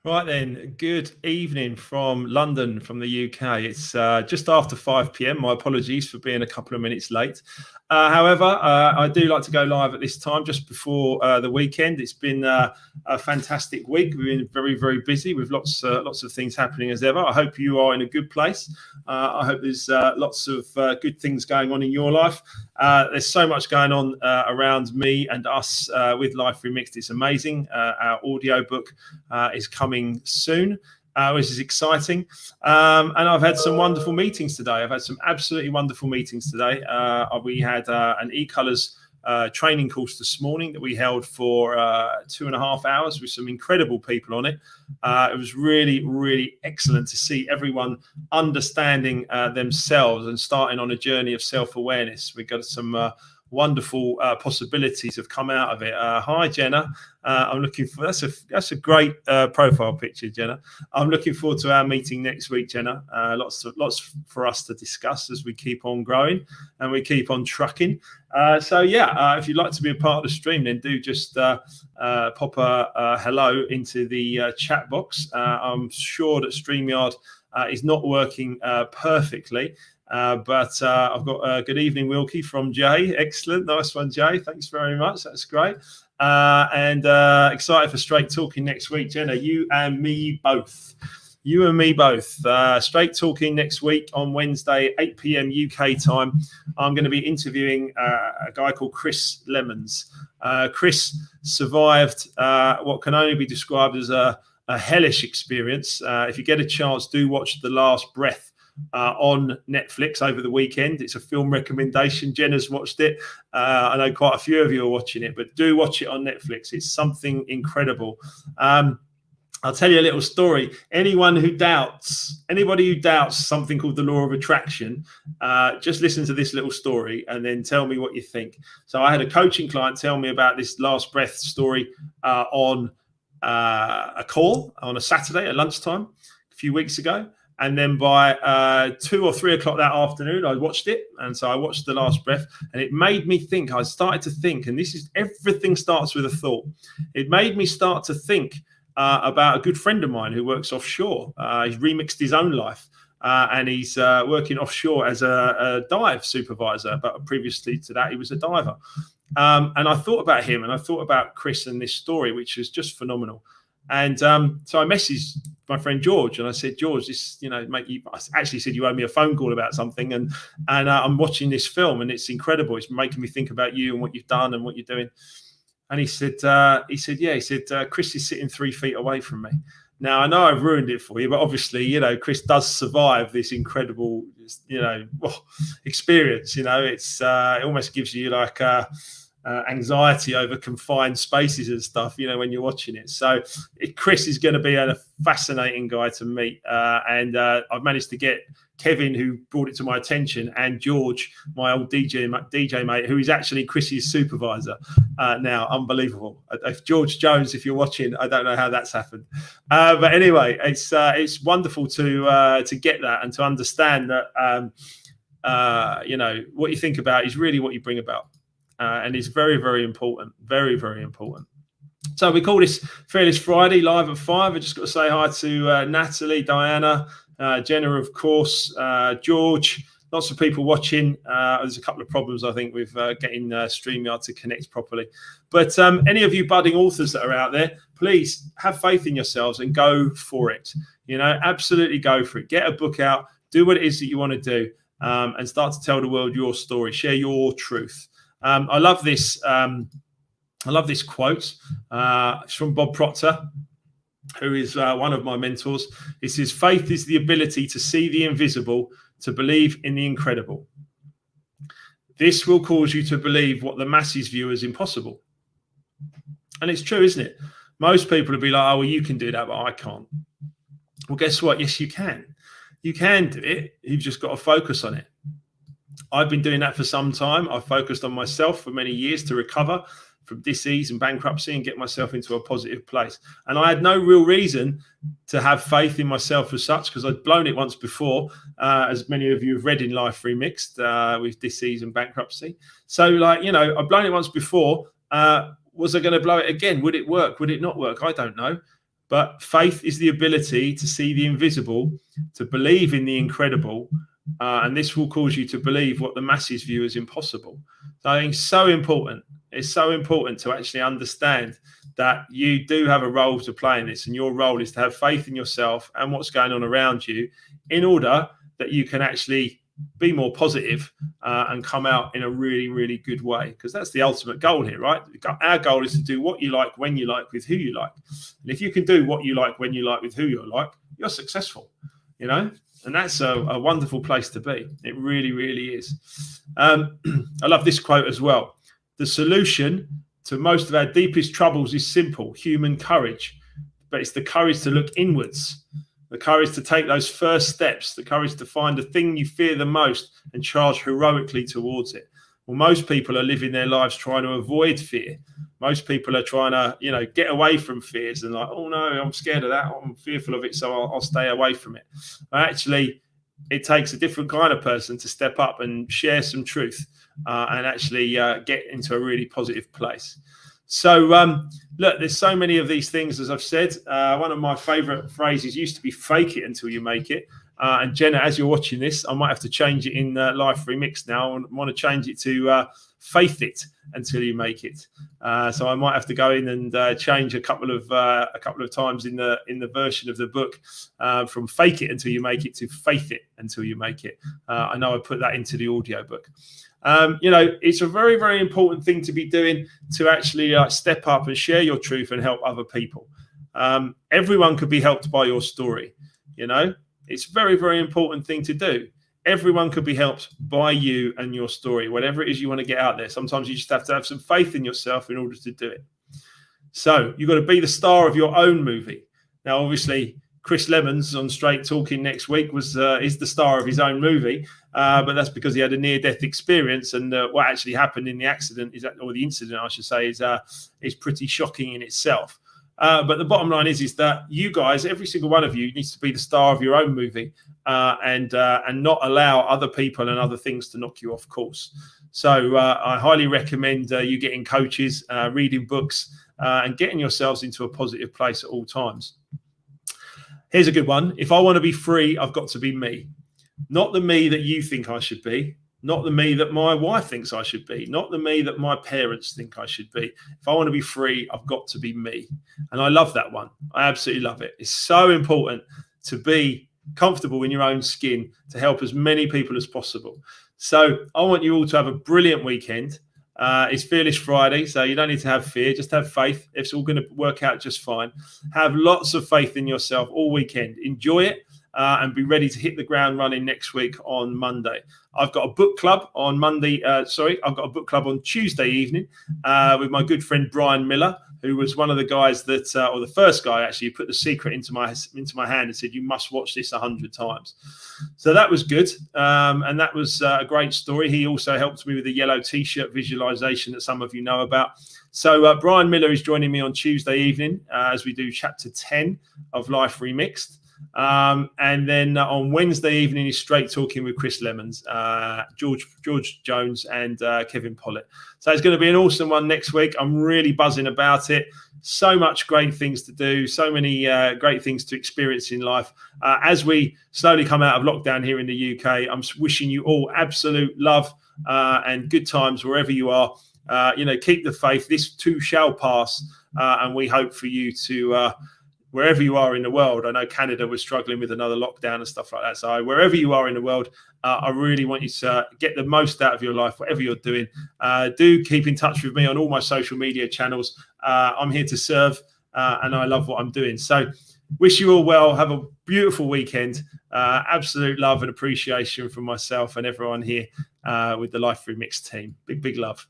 Right then, good evening from London, from the UK. It's just after 5 p.m. My apologies for being a couple of minutes late. However, I do like to go live at this time just before the weekend. It's been a fantastic week. We've been very, very busy with lots of things happening as ever. I hope you are in a good place. I hope there's lots of good things going on in your life. There's so much going on around me and us with Life Remixed. It's amazing. Our audio book is coming soon, which is exciting. And I've had some wonderful meetings today. I've had some absolutely wonderful meetings today. We had an eColors training course this morning that we held for 2.5 hours with some incredible people on it. It was really, really excellent to see everyone understanding themselves and starting on a journey of self-awareness. We got some wonderful possibilities have come out of it. Hi, Jenna. I'm looking for that's a great profile picture, Jenna. I'm looking forward to our meeting next week, Jenna. Lots for us to discuss as we keep on growing and we keep on trucking. If you'd like to be a part of the stream, then do just pop a hello into the chat box. I'm sure that StreamYard is not working perfectly. But I've got good evening, Wilkie, from Jay. Excellent. Nice one, Jay. Thanks very much. That's great. And excited for Straight Talking next week, Jenna. You and me both. You and me both. Straight Talking next week on Wednesday, 8 p.m. UK time. I'm going to be interviewing a guy called Chris Lemons. Chris survived what can only be described as a hellish experience. If you get a chance, do watch The Last Breath on Netflix over the weekend. It's a film recommendation. Jenna's watched it. I know quite a few of you are watching it, but do watch it on Netflix. It's something incredible. I'll tell you a little story. Anybody who doubts something called the law of attraction, just listen to this little story and then tell me what you think. So I had a coaching client tell me about this Last Breath story on a call on a Saturday at lunchtime a few weeks ago. And then by 2 or 3 o'clock that afternoon, I watched it. And so I watched The Last Breath, and it made me think. I started to think, and this is everything starts with a thought. It made me start to think about a good friend of mine who works offshore. He's remixed his own life, and he's working offshore as a dive supervisor. But previously to that, he was a diver. And I thought about him, and I thought about Chris and this story, which was just phenomenal. And so I messaged my friend George, and I said, George, this, mate, I actually said you owe me a phone call about something, and I'm watching this film, and it's incredible. It's making me think about you and what you've done and what you're doing. And he said, Chris is sitting 3 feet away from me. Now I know I've ruined it for you, but obviously, Chris does survive this incredible, experience. It's it almost gives you like anxiety over confined spaces and stuff, when you're watching it. So Chris is going to be a fascinating guy to meet. And I've managed to get Kevin, who brought it to my attention, and George, my old DJ mate, who is actually Chris's supervisor now. Unbelievable. If George Jones, if you're watching, I don't know how that's happened. But anyway, it's wonderful to get that and to understand that, what you think about is really what you bring about. And it's very, very important. Very, very important. So we call this Fearless Friday live at 5. I just got to say hi to Natalie, Diana, Jenna, of course, George. Lots of people watching. There's a couple of problems, I think, with getting StreamYard to connect properly. But any of you budding authors that are out there, please have faith in yourselves and go for it. Absolutely go for it. Get a book out. Do what it is that you want to do, and start to tell the world your story. Share your truth. I love this quote. It's from Bob Proctor, who is one of my mentors. It says, "Faith is the ability to see the invisible, to believe in the incredible. This will cause you to believe what the masses view as impossible." And it's true, isn't it? Most people will be like, "Oh, well, you can do that, but I can't." Well, guess what? Yes, you can. You can do it. You've just got to focus on it. I've been doing that for some time. I've focused on myself for many years to recover from disease and bankruptcy and get myself into a positive place. And I had no real reason to have faith in myself as such, because I'd blown it once before, as many of you have read in Life Remixed, with disease and bankruptcy. So I've blown it once before. Was I going to blow it again? Would it work? Would it not work? I don't know. But faith is the ability to see the invisible, to believe in the incredible, and this will cause you to believe what the masses view as impossible. So I think it's so important. It's so important to actually understand that you do have a role to play in this, and your role is to have faith in yourself and what's going on around you in order that you can actually be more positive and come out in a really, really good way, because that's the ultimate goal here, right? Our goal is to do what you like, when you like, with who you like. And if you can do what you like, when you like, with who you like, you're successful, you know? And that's a wonderful place to be. It really, really is. I love this quote as well. The solution to most of our deepest troubles is simple: human courage. But it's the courage to look inwards, the courage to take those first steps, the courage to find the thing you fear the most and charge heroically towards it. Well, most people are living their lives trying to avoid fear. Most people are trying to, get away from fears and like, oh no, I'm scared of that. I'm fearful of it, so I'll stay away from it. But actually, it takes a different kind of person to step up and share some truth and actually get into a really positive place. So, look, there's so many of these things, as I've said. One of my favorite phrases used to be fake it until you make it. And Jenna, as you're watching this, I might have to change it in Life Remixed now. I want to change it to faith it until you make it. So I might have to go in and change a couple of times in the version of the book from fake it until you make it to faith it until you make it. I know I put that into the audio book. It's a very, very important thing to be doing, to actually step up and share your truth and help other people. Everyone could be helped by your story. It's a very, very important thing to do. Everyone could be helped by you and your story, whatever it is you want to get out there. Sometimes you just have to have some faith in yourself in order to do it. So you've got to be the star of your own movie. Now, obviously, Chris Lemons on Straight Talking next week is the star of his own movie, but that's because he had a near-death experience, and what actually happened in the accident or the incident, I should say, is pretty shocking in itself. But the bottom line is that you guys, every single one of you, needs to be the star of your own movie and not allow other people and other things to knock you off course. So I highly recommend you getting coaches, reading books, and getting yourselves into a positive place at all times. Here's a good one. If I want to be free, I've got to be me. Not the me that you think I should be. Not the me that my wife thinks I should be. Not the me that my parents think I should be. If I want to be free, I've got to be me. And I love that one. I absolutely love it. It's so important to be comfortable in your own skin to help as many people as possible. So I want you all to have a brilliant weekend. It's Fearless Friday, so you don't need to have fear. Just have faith. It's all going to work out just fine. Have lots of faith in yourself all weekend. Enjoy it and be ready to hit the ground running next week on Monday. I've got a book club on Monday. I've got a book club on Tuesday evening with my good friend Brian Miller, who was one of the guys that, or the first guy actually, who put The Secret into my hand and said, you must watch this 100 times. So that was good. And that was a great story. He also helped me with the yellow T-shirt visualization that some of you know about. So Brian Miller is joining me on Tuesday evening as we do chapter 10 of Life Remixed. And then on Wednesday evening is Straight Talking with Chris Lemons, George Jones and Kevin Pollitt. So it's going to be an awesome one next week. I'm really buzzing about it. So much great things to do, so many great things to experience in life. As we slowly come out of lockdown here in the UK, I'm wishing you all absolute love and good times wherever you are. Keep the faith. This too shall pass. And we hope for you to... wherever you are in the world. I know Canada was struggling with another lockdown and stuff like that. So wherever you are in the world, I really want you to get the most out of your life, whatever you're doing. Do keep in touch with me on all my social media channels. I'm here to serve and I love what I'm doing. So wish you all well. Have a beautiful weekend. Absolute love and appreciation from myself and everyone here with the Life Remixed team. Big, big love.